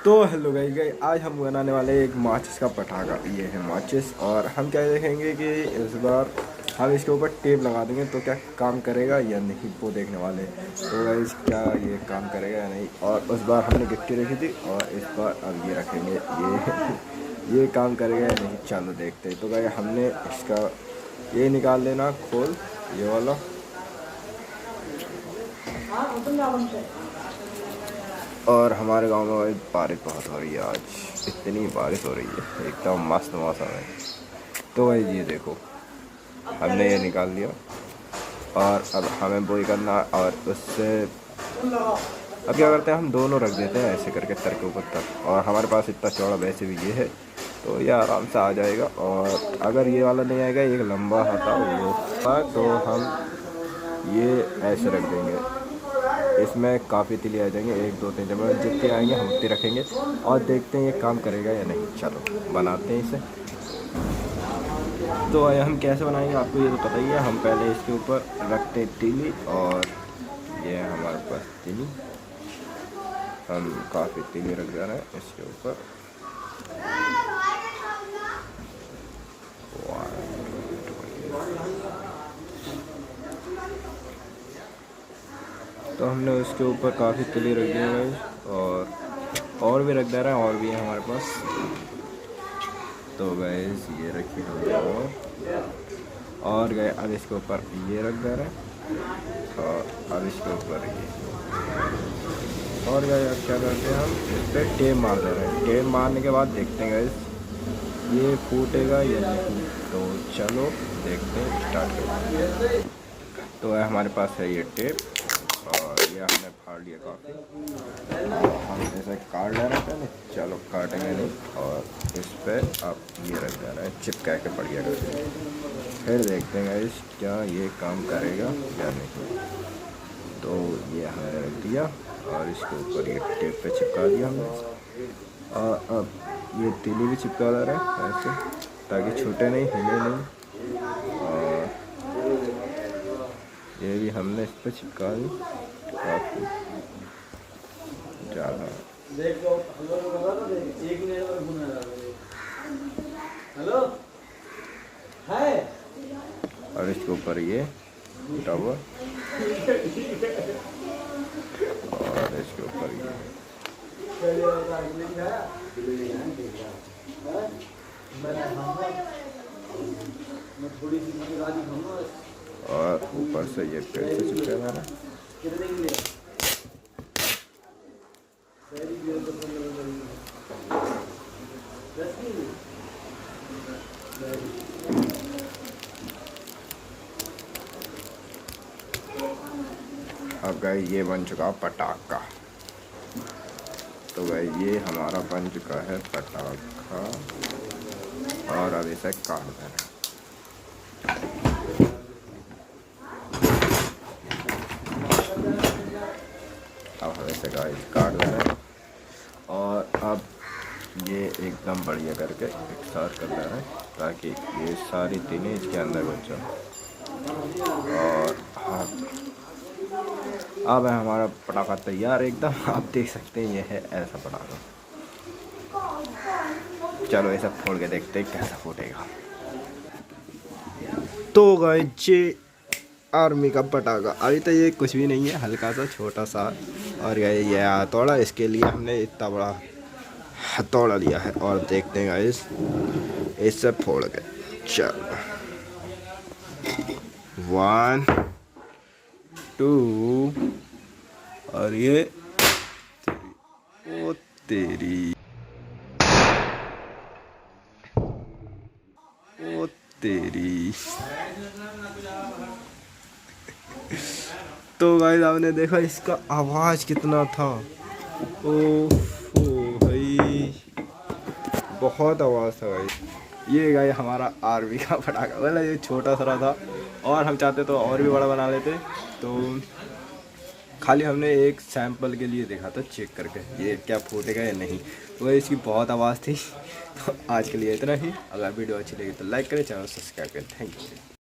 तो hello guys, आज हम बनाने वाले हैं एक माचिस का पटाखा। ये है माचिस और हम क्या देखेंगे कि इस बार हम इसके ऊपर टेप लगा देंगे तो क्या काम करेगा या नहीं, वो देखने वाले हैं। तो गाइस क्या ये काम करेगा या नहीं। और उस बार हमने गिट्टी रखी थी और इस बार अब ये रखेंगे, ये काम करेगा या नहीं, चलो देखते हैं। तो गाइस हमने इसका ये निकाल लेना खोल, ये वाला। और हमारे गांव में भाई बारिश बहुत हो रही है, आज इतनी बारिश हो रही है, एकदम मस्त मौसम है। तो भाई ये देखो हमने ये निकाल लिया और अब हमें बोई करना। और उससे अब क्या करते हैं, हम दोनों रख देते हैं ऐसे करके तर के ऊपर तर। और हमारे पास इतना चौड़ा वैसे भी ये है तो ये आराम से आ जाएगा। और अगर ये वाला नहीं आएगा, एक लंबा होता वो तो हम ये ऐसे रख देंगे। इसमें काफ़ी तिली आ जाएंगे, 1 2 3 जब जितने आएंगे हम उतने रखेंगे और देखते हैं ये काम करेगा या नहीं। चलो बनाते हैं इसे। तो हम कैसे बनाएंगे आपको ये तो पता ही है। हम पहले इसके ऊपर रखते हैं तिली और ये है हमारे पास तिली। हम काफ़ी तिली रख दे रहे हैं इसके ऊपर। तो हमने उसके ऊपर काफ़ी तिली रख दिए गए और भी रख दे रहे हैं, और भी है हमारे पास। तो गैस ये रखी हमने और गए। अब इसके ऊपर ये रख दे रहे हैं और अब इसके ऊपर ये और गए। अब क्या करते हैं, हम इस पर टेप मार दे रहे हैं। टेप मारने के बाद देखते हैं गैस ये फूटेगा या नहीं। तो चलो देखते हैं, स्टार्ट करते हैं। तो हमारे पास है ये टेप और ये हमने फाड़ लिया काफ़ी। हम ऐसे काट ले रहे थे, चलो काटेंगे नहीं। और इस पर अब ये रख दे रहा है चिपका के बढ़िया करके। फिर देखते हैं इस क्या ये काम करेगा या नहीं। तो ये हमने रख दिया और इसके ऊपर ये टेप पे चिपका दिया हमने। और अब ये तीली भी चिपका दे रहा है ऐसे, ताकि छूटे नहीं, हिले नहीं। और ये भी हमने इस पर चिपका दी काफ़ी ज़्यादा। और इसके ऊपर ये टॉवर और इसके ऊपर ये और ऊपर से ये पेड़ से चिपका जा रहा है। अब गए ये बन चुका पटाखा। तो गए ये हमारा बन चुका है पटाखा और अब इसे काट देना। अब हम इसे गाइस काट देना और अब ये एकदम बढ़िया करके एक साथ कर देना है ताकि ये सारी तीनें इसके अंदर बच जाए। और अब है हमारा पटाखा तैयार एकदम। आप देख सकते हैं ये है ऐसा पटाखा। चलो इसे फोड़ के देखते हैं कैसा फूटेगा। तो गाइस ये आर्मी का पटाखा, अभी तो ये कुछ भी नहीं है, हल्का सा छोटा सा। और ये हथौड़ा, इसके लिए हमने इतना बड़ा हथौड़ा लिया है। और देखते हैं गाइस इससे फोड़ के। चलो 1 2 और ये ओ तेरी, ओ तेरी। तो गाइस आपने देखा इसका आवाज़ कितना था। ओ भाई बहुत आवाज़ था गाइस। ये गाइस हमारा आर्मी का पटाखा, मतलब ये छोटा सा था और हम चाहते तो और भी बड़ा बना लेते। तो खाली हमने एक सैंपल के लिए देखा था, चेक करके ये क्या फूटेगा या नहीं। तो इसकी बहुत आवाज़ थी। तो आज के लिए इतना ही। अगर वीडियो अच्छी लगी तो लाइक करें, चैनल सब्सक्राइब करें। Thank you.